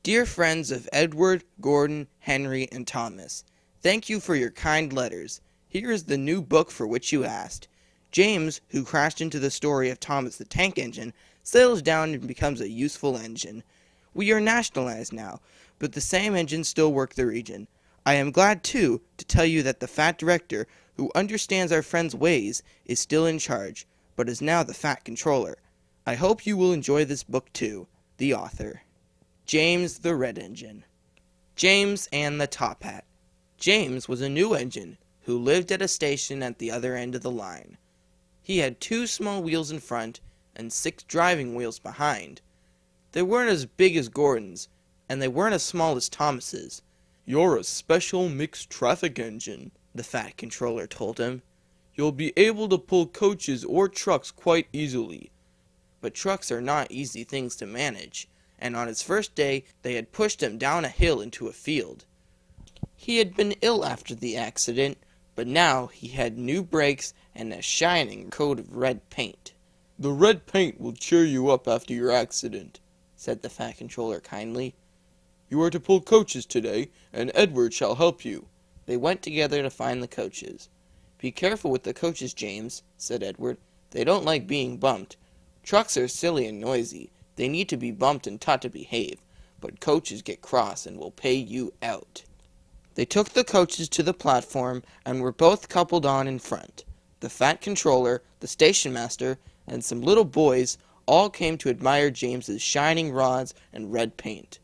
Dear friends of Edward, Gordon, Henry, and Thomas, thank you for your kind letters. Here is the new book for which you asked. James, who crashed into the story of Thomas the Tank Engine, settles down and becomes a useful engine. We are nationalized now, but the same engines still work the region. I am glad, too, to tell you that the fat director, who understands our friend's ways, is still in charge, but is now the fat controller. I hope you will enjoy this book, too. The author. James the Red Engine. James and the Top Hat. James was a new engine who lived at a station at the other end of the line. He had 2 small wheels in front and 6 driving wheels behind. They weren't as big as Gordon's, and they weren't as small as Thomas's. "You're a special mixed traffic engine," the fat controller told him. "You'll be able to pull coaches or trucks quite easily." But trucks are not easy things to manage, and on his first day they had pushed him down a hill into a field. He had been ill after the accident, but now he had new brakes and a shining coat of red paint. "The red paint will cheer you up after your accident," said the fat controller kindly. "You are to pull coaches today, and Edward shall help you." They went together to find the coaches. "Be careful with the coaches, James," said Edward. "They don't like being bumped. Trucks are silly and noisy. They need to be bumped and taught to behave, but coaches get cross and will pay you out." They took the coaches to the platform and were both coupled on in front. The fat controller, the station master, and some little boys all came to admire James's shining rods and red paint.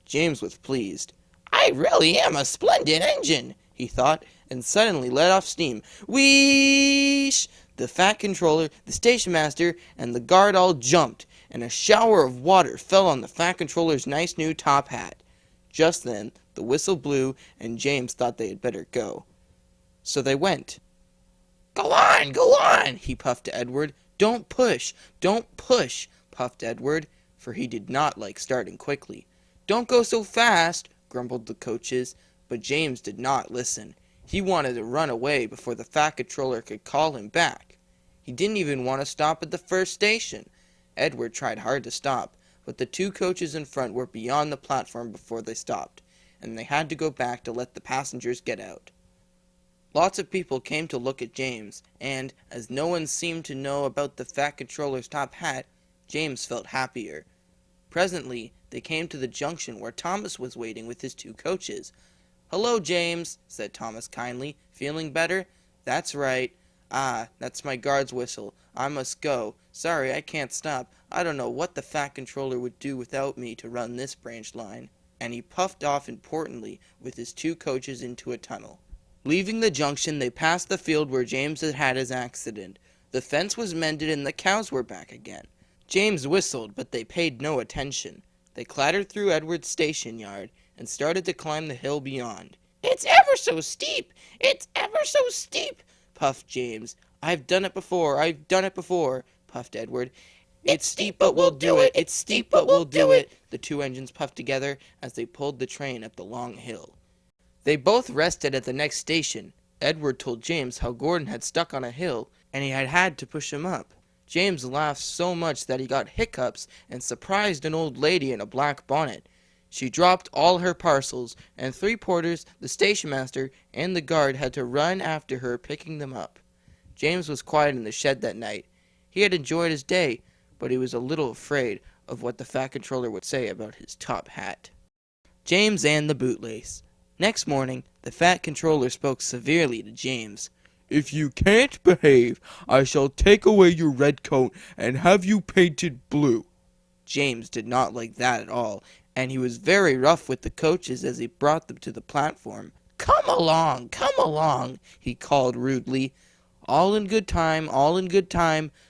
James was pleased. "I really am a splendid engine," he thought, and suddenly let off steam. Wheesh! The fat controller, the station master, and the guard all jumped, and a shower of water fell on the fat controller's nice new top hat. Just then the whistle blew, and James thought they had better go. So they went. Go on," he puffed to Edward. Don't push, puffed Edward, for he did not like starting quickly. "Don't go so fast," grumbled the coaches, but James did not listen. He wanted to run away before the fat controller could call him back. He didn't even want to stop at the first station. Edward tried hard to stop, but the 2 coaches in front were beyond the platform before they stopped, and they had to go back to let the passengers get out. Lots of people came to look at James, and, as no one seemed to know about the fat controller's top hat, James felt happier. Presently, they came to the junction where Thomas was waiting with his 2 coaches. "Hello, James," said Thomas kindly. "Feeling better?" "That's right." "Ah, that's my guard's whistle. I must go. Sorry, I can't stop. I don't know what the fat controller would do without me to run this branch line." And he puffed off importantly with his 2 coaches into a tunnel. Leaving the junction, they passed the field where James had had his accident. The fence was mended and the cows were back again. James whistled, but they paid no attention. They clattered through Edward's station yard and started to climb the hill beyond. "It's ever so steep, puffed James. I've done it before, puffed Edward. It's steep, but we'll do it, the 2 engines puffed together as they pulled the train up the long hill. They both rested at the next station. Edward told James how Gordon had stuck on a hill, and he had had to push him up. James laughed so much that he got hiccups and surprised an old lady in a black bonnet. She dropped all her parcels, and 3 porters, the station master, and the guard had to run after her, picking them up. James was quiet in the shed that night. He had enjoyed his day, but he was a little afraid of what the fat controller would say about his top hat. James and the bootlace. Next morning, the fat controller spoke severely to James. "If you can't behave, I shall take away your red coat and have you painted blue." James did not like that at all, and he was very rough with the coaches as he brought them to the platform. Come along," he called rudely. All in good time,"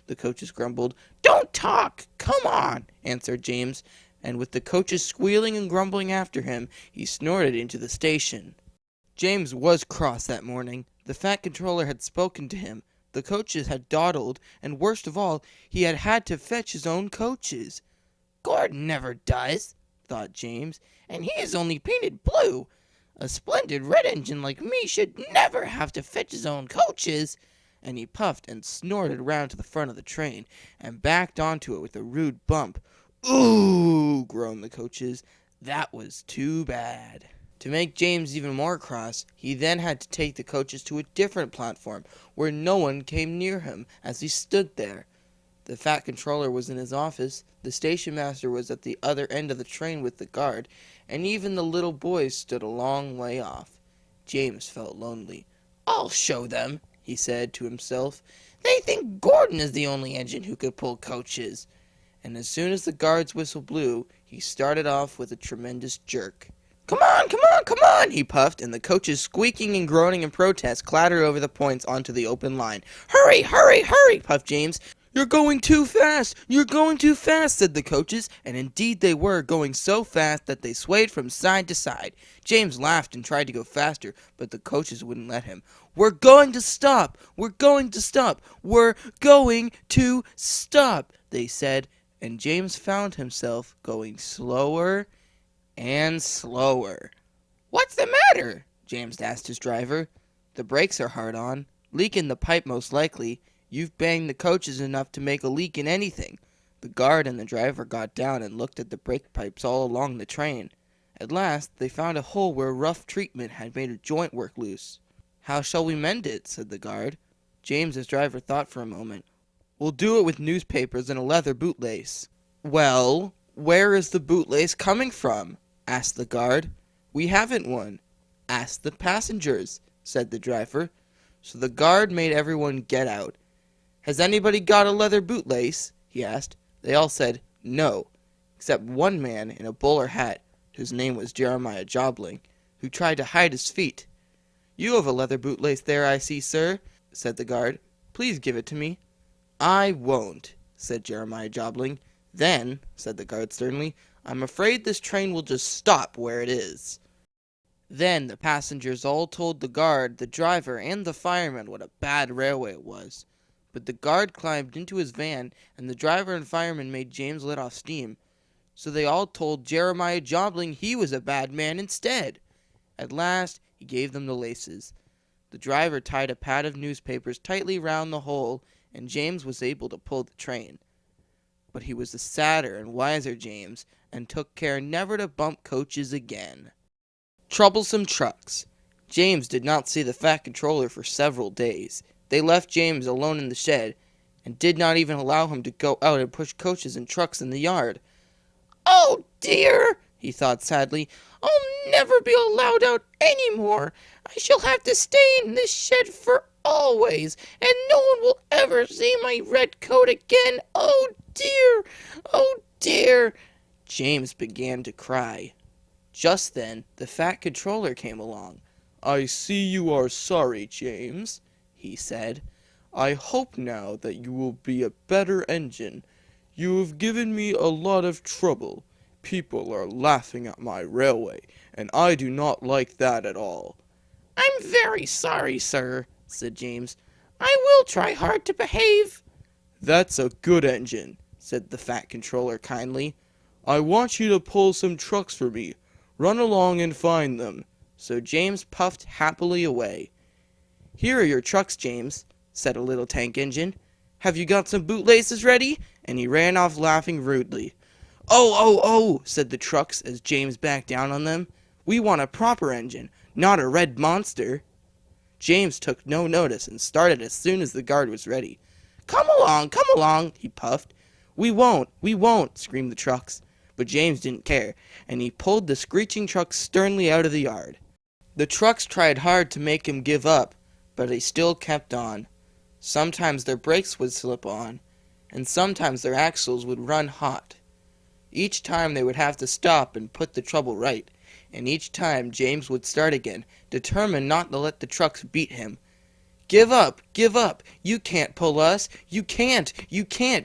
the coaches grumbled. "Don't talk, come on," answered James, and with the coaches squealing and grumbling after him, he snorted into the station. James was cross that morning. The fat controller had spoken to him, the coaches had dawdled, and worst of all, he had had to fetch his own coaches. "Gordon never does," thought James, "and he is only painted blue. A splendid red engine like me should never have to fetch his own coaches." And he puffed and snorted round to the front of the train, and backed onto it with a rude bump. "Ooh!" groaned the coaches. That was too bad. To make James even more cross, he then had to take the coaches to a different platform where no one came near him as he stood there. The fat controller was in his office, the station master was at the other end of the train with the guard, and even the little boys stood a long way off. James felt lonely. "I'll show them," he said to himself. "They think Gordon is the only engine who could pull coaches." And as soon as the guard's whistle blew, he started off with a tremendous jerk. "Come on, come on, come on," he puffed, and the coaches, squeaking and groaning in protest, clattered over the points onto the open line. "Hurry, hurry, hurry," puffed James. "You're going too fast! You're going too fast!" said the coaches, and indeed they were, going so fast that they swayed from side to side. James laughed and tried to go faster, but the coaches wouldn't let him. "We're going to stop! We're going to stop! We're going to stop!" they said, and James found himself going slower and slower. "What's the matter?" James asked his driver. "The brakes are hard on. Leak in the pipe most likely. You've banged the coaches enough to make a leak in anything." The guard and the driver got down and looked at the brake pipes all along the train. At last they found a hole where rough treatment had made a joint work loose. "How shall we mend it?" said the guard. James, his driver, thought for a moment. "We'll do it with newspapers and a leather bootlace." "Well, where is the bootlace coming from?" asked the guard. "We haven't one." "Ask the passengers," said the driver. So the guard made everyone get out. "Has anybody got a leather bootlace?" he asked. They all said no, except one man in a bowler hat, whose name was Jeremiah Jobling, who tried to hide his feet. "You have a leather bootlace there, I see, sir," said the guard. "Please give it to me." "I won't," said Jeremiah Jobling. "Then," said the guard sternly, "I'm afraid this train will just stop where it is." Then the passengers all told the guard, the driver, and the fireman what a bad railway it was. But the guard climbed into his van, and the driver and fireman made James let off steam. So they all told Jeremiah Jobling he was a bad man instead. At last he gave them the laces. The driver tied a pad of newspapers tightly round the hole, and James was able to pull the train. But he was a sadder and wiser James, and took care never to bump coaches again. Troublesome trucks. James did not see the fat controller for several days. They left James alone in the shed, and did not even allow him to go out and push coaches and trucks in the yard. "Oh dear," he thought sadly, "I'll never be allowed out any more. I shall have to stay in this shed for always, and no one will ever see my red coat again. Oh dear, oh dear." James began to cry. Just then the fat controller came along. "I see you are sorry, James," he said. "I hope now that you will be a better engine. You have given me a lot of trouble. People are laughing at my railway, and I do not like that at all." "I'm very sorry, sir," said James. "I will try hard to behave." "That's a good engine," said the fat controller kindly. "I want you to pull some trucks for me. Run along and find them." So James puffed happily away. "Here are your trucks, James," said a little tank engine. "Have you got some bootlaces ready?" And he ran off laughing rudely. "Oh, oh, oh," said the trucks as James backed down on them. "We want a proper engine, not a red monster." James took no notice and started as soon as the guard was ready. Come along," he puffed. We won't," screamed the trucks. But James didn't care, and he pulled the screeching truck sternly out of the yard. The trucks tried hard to make him give up, but he still kept on. Sometimes their brakes would slip on, and sometimes their axles would run hot. Each time they would have to stop and put the trouble right, and each time James would start again, determined not to let the trucks beat him. Give up, you can't pull us, you can't,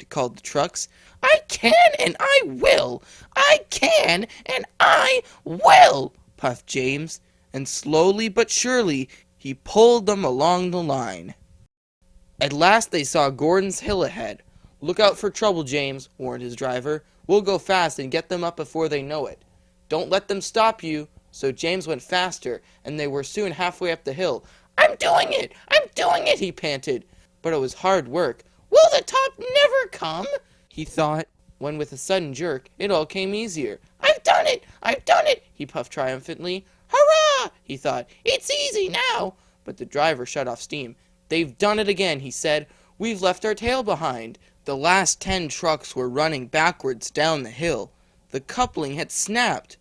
called the trucks. I can and I will, I can and I will, puffed James, and slowly but surely he pulled them along the line. At last they saw Gordon's Hill ahead. Look out for trouble, James, warned his driver. We'll go fast and get them up before they know it. Don't let them stop you. So James went faster, and they were soon halfway up the hill. I'm doing it, he panted. But it was hard work. Will the top never come? He thought, when with a sudden jerk, it all came easier. I've done I've done it, he puffed triumphantly. Hurrah, he thought. It's easy now. But the driver shut off steam. They've done it again, he said. We've left our tail behind. The last 10 trucks were running backwards down the hill. The coupling had snapped.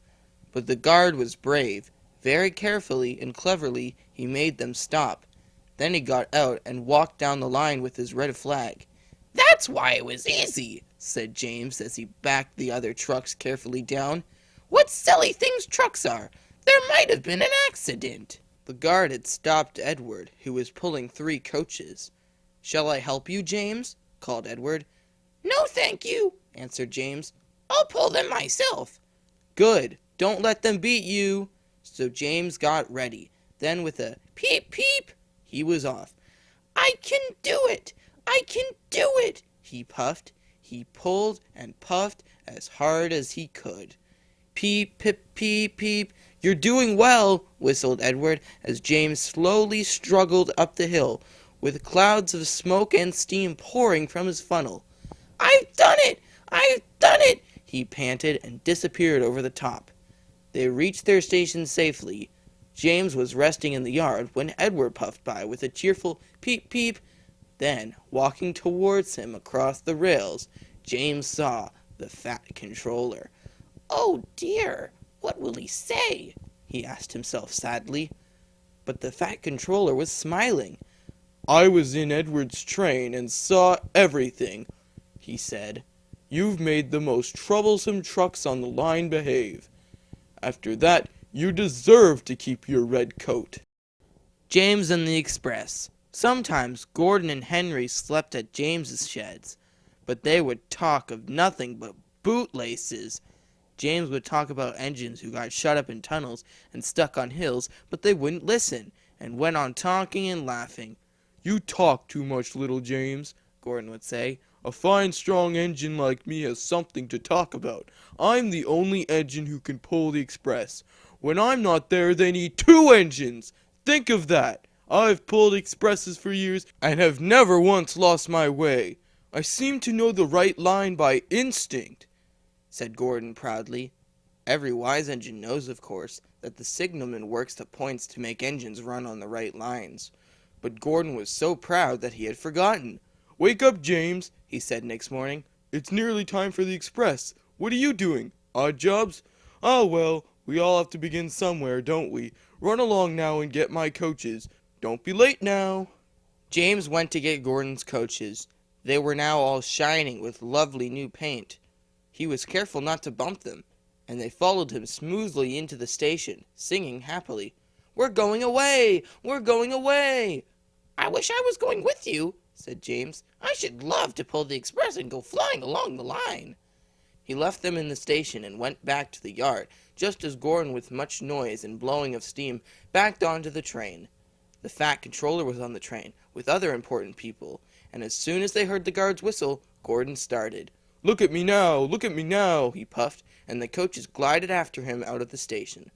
But the guard was brave. Very carefully and cleverly he made them stop. Then he got out and walked down the line with his red flag. That's why it was easy, said James as he backed the other trucks carefully down. What silly things trucks are! There might have been an accident. The guard had stopped Edward, who was pulling 3 coaches. Shall I help you, James? Called Edward. No, thank you, answered James. I'll pull them myself. Good. Don't let them beat you. So James got ready. Then with a peep peep, he was off. I can do it! I can do it! He puffed. He pulled and puffed as hard as he could. Peep, peep, peep, peep. You're doing well, whistled Edward as James slowly struggled up the hill, with clouds of smoke and steam pouring from his funnel. I've done it! I've done it! He panted and disappeared over the top. They reached their station safely. James was resting in the yard when Edward puffed by with a cheerful peep peep. Then, walking towards him across the rails, James saw the Fat Controller. Oh dear, what will he say? He asked himself sadly. But the Fat Controller was smiling. I was in Edward's train and saw everything, he said. You've made the most troublesome trucks on the line behave. After that, you deserve to keep your red coat. James and the Express. Sometimes Gordon and Henry slept at James's sheds, but they would talk of nothing but bootlaces. James would talk about engines who got shut up in tunnels and stuck on hills, but they wouldn't listen, and went on talking and laughing. You talk too much, little James, Gordon would say. A fine, strong engine like me has something to talk about. I'm the only engine who can pull the Express. When I'm not there, they need 2 engines. Think of that. I've pulled expresses for years and have never once lost my way. I seem to know the right line by instinct, said Gordon proudly. Every wise engine knows, of course, that the signalman works the points to make engines run on the right lines. But Gordon was so proud that he had forgotten. Wake up, James, he said next morning. It's nearly time for the Express. What are you doing? Odd jobs? Oh, well, we all have to begin somewhere, don't we? Run along now and get my coaches. Don't be late now. James went to get Gordon's coaches. They were now all shining with lovely new paint. He was careful not to bump them, and they followed him smoothly into the station, singing happily. We're going away! We're going away! I wish I was going with you, said James. I should love to pull the Express and go flying along the line. He left them in the station and went back to the yard, just as Gordon, with much noise and blowing of steam, backed onto the train. The Fat Controller was on the train, with other important people, and as soon as they heard the guard's whistle, Gordon started. Look at me now, he puffed, and the coaches glided after him out of the station.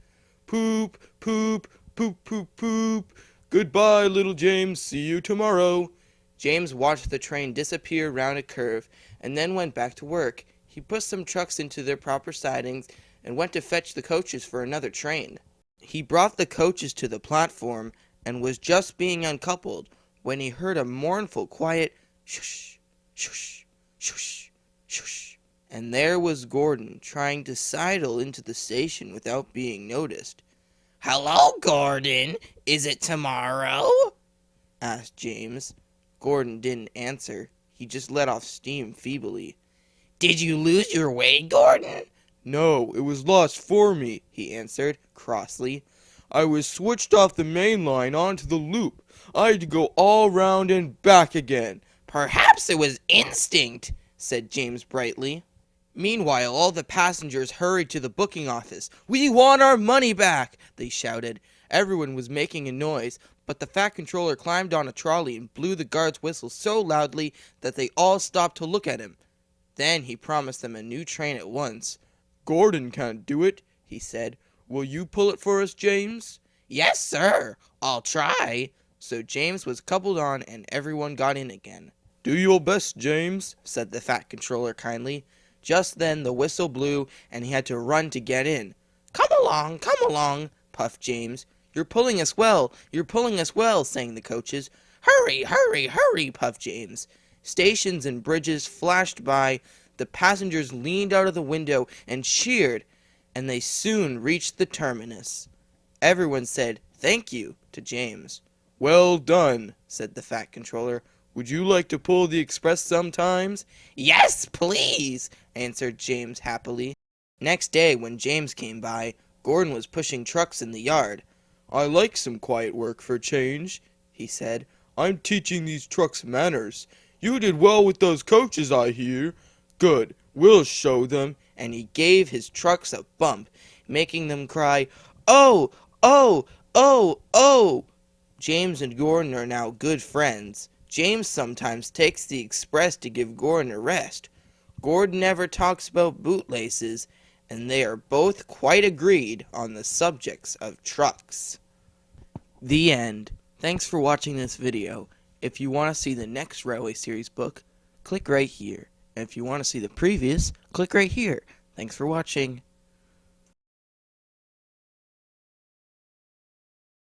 Poop, poop, poop, poop, poop. Goodbye, little James. See you tomorrow. James watched the train disappear round a curve, and then went back to work. He put some trucks into their proper sidings, and went to fetch the coaches for another train. He brought the coaches to the platform, and was just being uncoupled, when he heard a mournful, quiet shush, shush, shush, shush. And there was Gordon, trying to sidle into the station without being noticed. Hello, Gordon. Is it tomorrow? Asked James. Gordon didn't answer. He just let off steam feebly. Did you lose your way, Gordon? No, it was lost for me, he answered, crossly. I was switched off the main line onto the loop. I had to go all round and back again. Perhaps it was instinct, said James brightly. Meanwhile, all the passengers hurried to the booking office. We want our money back, they shouted. Everyone was making a noise, but the Fat Controller climbed on a trolley and blew the guard's whistle so loudly that they all stopped to look at him. Then he promised them a new train at once. Gordon can't do it, he said. Will you pull it for us, James? Yes, sir. I'll try. So James was coupled on and everyone got in again. Do your best, James, said the Fat Controller kindly. Just then the whistle blew and he had to run to get in. come along, puffed James. You're pulling us well, sang the coaches. Hurry, hurry, hurry, puffed James. Stations and bridges flashed by. The passengers leaned out of the window and cheered, and they soon reached the terminus. Everyone said, "Thank you," to James. "Well done," said the Fat Controller. "Would you like to pull the express sometimes?" "Yes, please," answered James happily. Next day, when James came by, Gordon was pushing trucks in the yard. "I like some quiet work for change," he said. "I'm teaching these trucks manners. You did well with those coaches, I hear. Good, we'll show them." And he gave his trucks a bump, making them cry, "Oh, oh, oh, oh." James and Gordon are now good friends. James sometimes takes the express to give Gordon a rest. Gordon never talks about bootlaces, and they are both quite agreed on the subjects of trucks. The end. Thanks for watching this video. If you want to see the next Railway Series book, click right here. And if you want to see the previous, click right here. Thanks for watching.